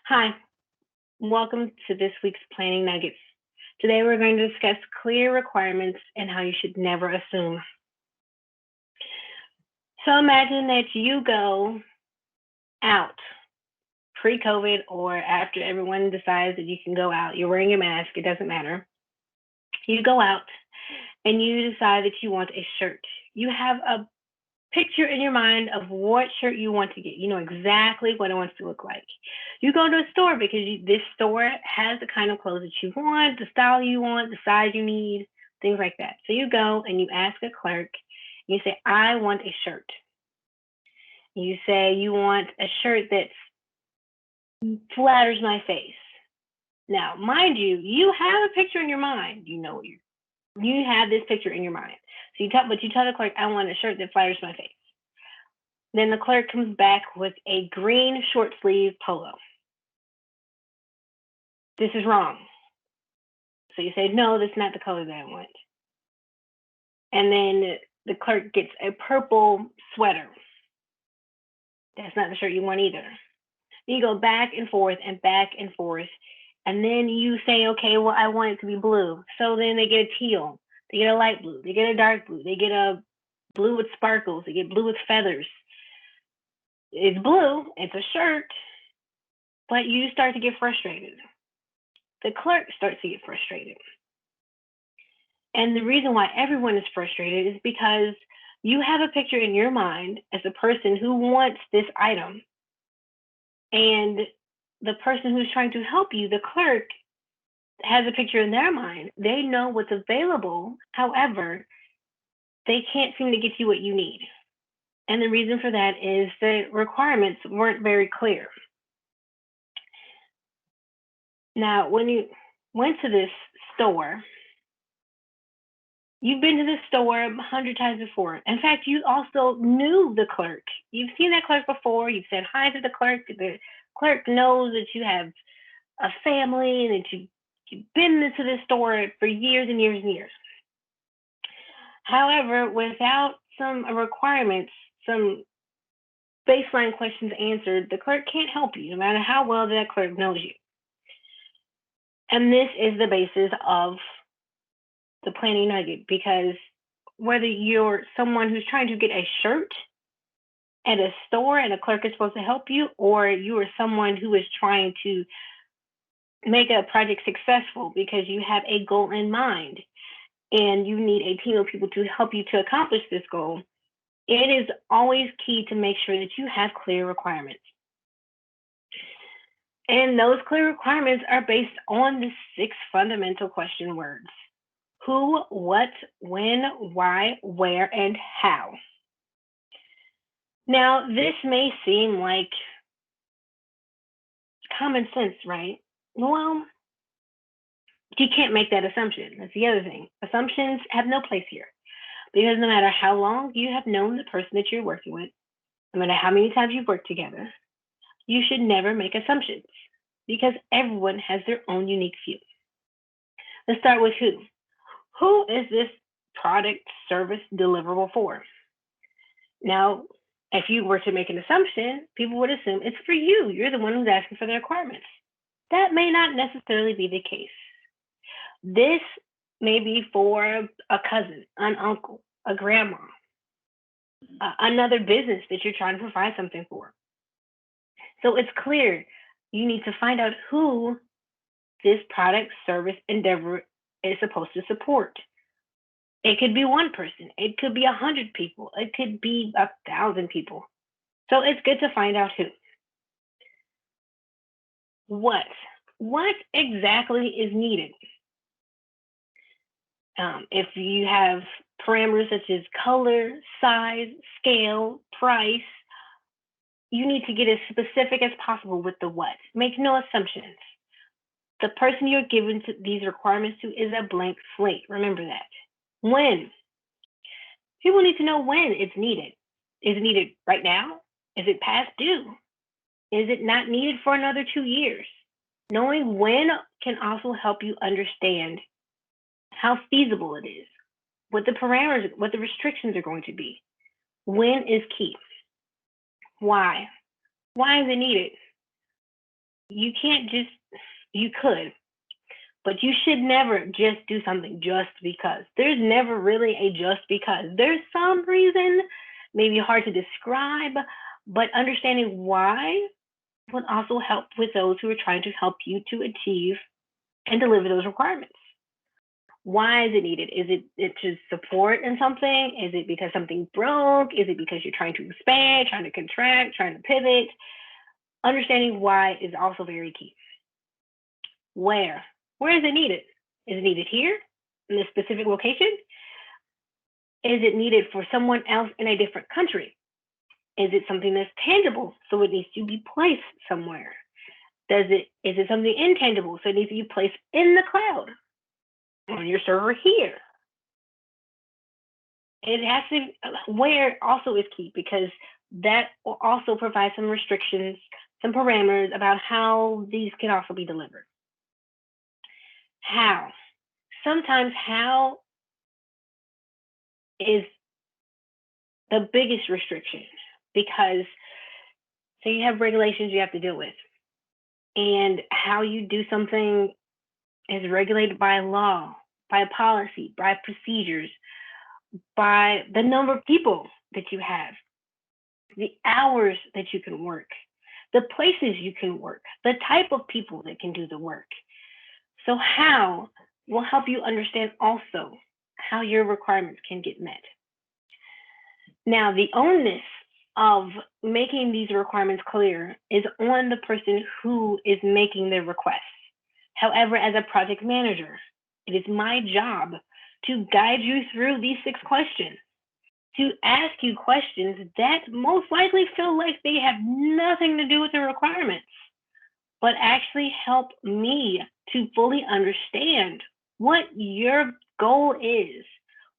Hi, welcome to this week's Planning Nuggets. Today we're going to discuss clear requirements and how you should never assume. So imagine that you go out pre-COVID or after everyone decides that you can go out. You're wearing a mask, it doesn't matter. You go out and you decide that you want a shirt. You have a picture in your mind of what shirt you want to get. You know exactly what it wants to look like. You go to a store because this store has the kind of clothes that you want, the style you want, the size you need, things like that. So you go and you ask a clerk, and you say, I want a shirt. You say you want a shirt that flatters my face. Now, mind you, you have a picture in your mind. You have this picture in your mind. But you tell the clerk, I want a shirt that flatters my face. Then the clerk comes back with a green short sleeve polo. This is wrong. So you say, no, that's not the color that I want. And then the clerk gets a purple sweater. That's not the shirt you want either. You go back and forth and back and forth. And then you say, okay, well, I want it to be blue. So then they get a teal. They get a light blue. They get a dark blue. They get a blue with sparkles. They get blue with feathers. It's blue. It's a shirt. But you start to get frustrated. The clerk starts to get frustrated. And the reason why everyone is frustrated is because you have a picture in your mind as a person who wants this item. And the person who's trying to help you, the clerk, has a picture in their mind. They know what's available. However, they can't seem to get you what you need. And the reason for that is the requirements weren't very clear. Now, when you went to this store, you've been to this store 100 times before. In fact, you also knew the clerk. You've seen that clerk before. You've said hi to the clerk. The clerk knows that you have a family and that you've been to this store for years and years and years. However, without some requirements, some baseline questions answered, the clerk can't help you, no matter how well that clerk knows you. And this is the basis of the planning nugget, because whether you're someone who's trying to get a shirt at a store and a clerk is supposed to help you, or you are someone who is trying to make a project successful because you have a goal in mind and you need a team of people to help you to accomplish this goal, it is always key to make sure that you have clear requirements. And those clear requirements are based on the 6 fundamental question words: who, what, when, why, where, and how. Now, this may seem like common sense, right? Well, you can't make that assumption. That's the other thing. Assumptions have no place here, because no matter how long you have known the person that you're working with, no matter how many times you've worked together, you should never make assumptions, because everyone has their own unique view. Let's start with who. Who is this product, service, deliverable for? Now, if you were to make an assumption, people would assume it's for you. You're the one who's asking for the requirements. That may not necessarily be the case. This may be for a cousin, an uncle, a grandma, another business that you're trying to provide something for. So it's clear you need to find out who this product, service, endeavor is supposed to support. It could be one person. It could be 100 people. It could be 1,000 people. So it's good to find out who. What? What exactly is needed? If you have parameters such as color, size, scale, price, you need to get as specific as possible with the what. Make no assumptions. The person you're giving these requirements to is a blank slate. Remember that. When? People need to know when it's needed. Is it needed right now? Is it past due? Is it not needed for another 2 years? Knowing when can also help you understand how feasible it is, what the parameters, what the restrictions are going to be. When is key. Why? Why is it needed? You can't just, you could, but you should never just do something just because. There's never really a just because. There's some reason, maybe hard to describe, but understanding why would also help with those who are trying to help you to achieve and deliver those requirements. Why is it needed? Is it to support in something? Is it because something broke? Is it because you're trying to expand, trying to contract, trying to pivot? Understanding why is also very key. Where? Where is it needed? Is it needed here in this specific location? Is it needed for someone else in a different country? Is it something that's tangible, so it needs to be placed somewhere? Is it something intangible, so it needs to be placed in the cloud on your server here? It has to, where also is key, because that will also provide some restrictions, some parameters about how these can also be delivered. How? Sometimes how is the biggest restriction, because so you have regulations you have to deal with, and how you do something is regulated by law, by policy, by procedures, by the number of people that you have, the hours that you can work, the places you can work, the type of people that can do the work. So how will help you understand also how your requirements can get met. Now, the onus of making these requirements clear is on the person who is making the request. However, as a project manager, it is my job to guide you through these 6 questions, to ask you questions that most likely feel like they have nothing to do with the requirements, but actually help me to fully understand what your goal is,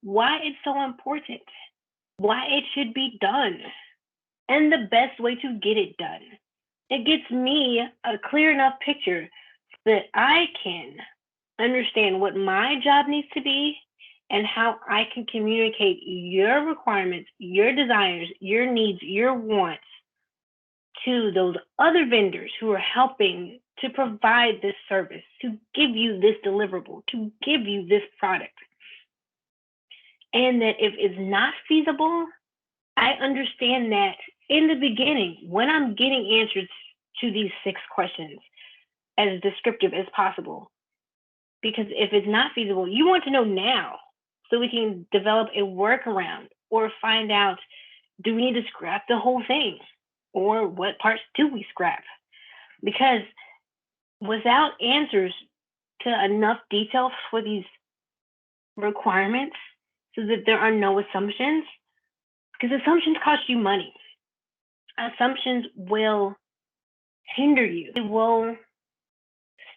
why it's so important, why it should be done, and the best way to get it done. It gets me a clear enough picture that I can understand what my job needs to be and how I can communicate your requirements, your desires, your needs, your wants to those other vendors who are helping to provide this service, to give you this deliverable, to give you this product. And that if it's not feasible, I understand that in the beginning, when I'm getting answers to these 6 questions as descriptive as possible, because if it's not feasible, you want to know now so we can develop a workaround or find out, do we need to scrap the whole thing? Or what parts do we scrap? Because without answers to enough detail for these requirements so that there are no assumptions, because assumptions cost you money. Assumptions will hinder you. It will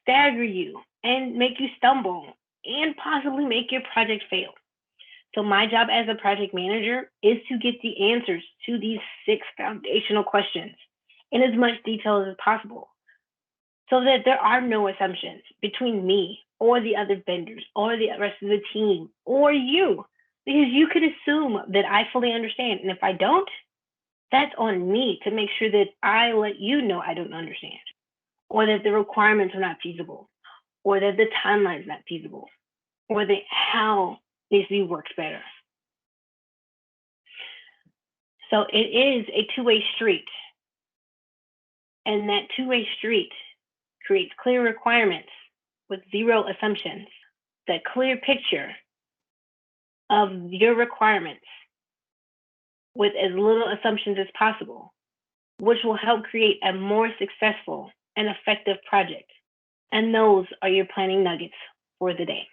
stagger you and make you stumble and possibly make your project fail. So my job as a project manager is to get the answers to these 6 foundational questions in as much detail as possible, so that there are no assumptions between me or the other vendors or the rest of the team or you, because you could assume that I fully understand. And if I don't, that's on me to make sure that I let you know I don't understand, or that the requirements are not feasible, or that the timeline is not feasible, or that how this works better. So it is a two-way street. And that two-way street creates clear requirements with 0 assumptions. That clear picture of your requirements with as little assumptions as possible, which will help create a more successful and effective project. And those are your planning nuggets for the day.